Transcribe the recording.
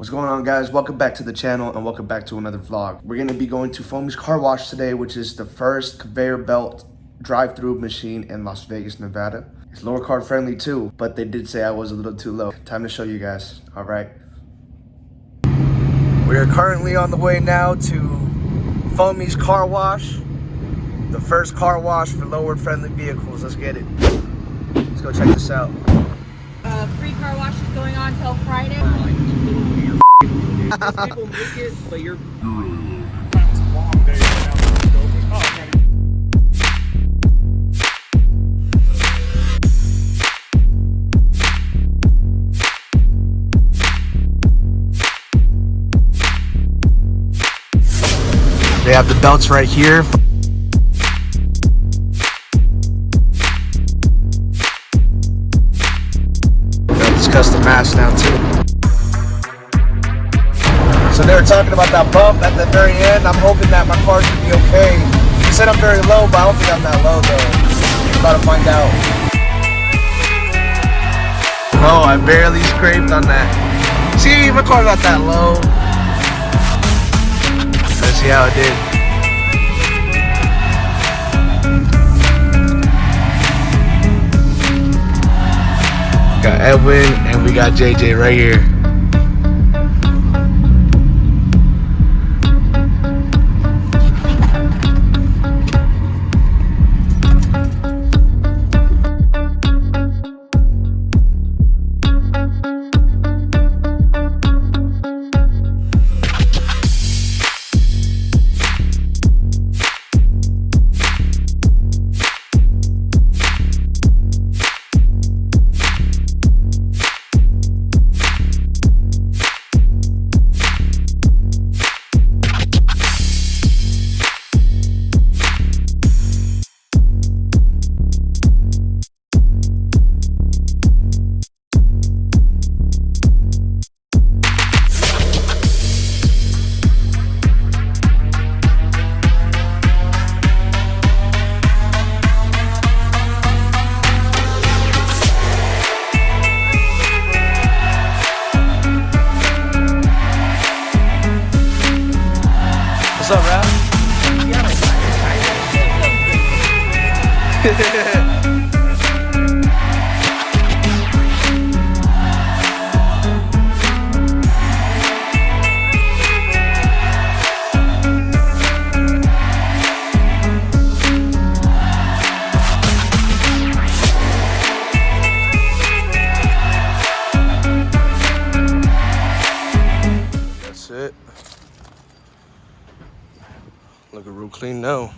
What's going on, guys? Welcome back to the channel and welcome back to another vlog. We're gonna be going to Foamy'S car wash today, which is the first conveyor belt drive-through machine in Las Vegas, Nevada. It's lower card friendly too, but they did say I was a little too low. Time to show you guys, all right? We are currently on the way now to Foamy'S car wash, the first car wash for lower friendly vehicles. Let's get it. Let's go check this out. Free car wash is going on till Friday. People make it, but you're They have the belts right here. They'll discuss the mask now too. So they were talking about that bump at the very end. I'm hoping that my car should be okay. He said I'm very low, but I don't think I'm that low though. I'm about to find out. Oh, I barely scraped on that. See, my car's not that low. Let's see how it did. Got Edwin and we got JJ right here. What's up, Rap? That's it. Looking real clean now.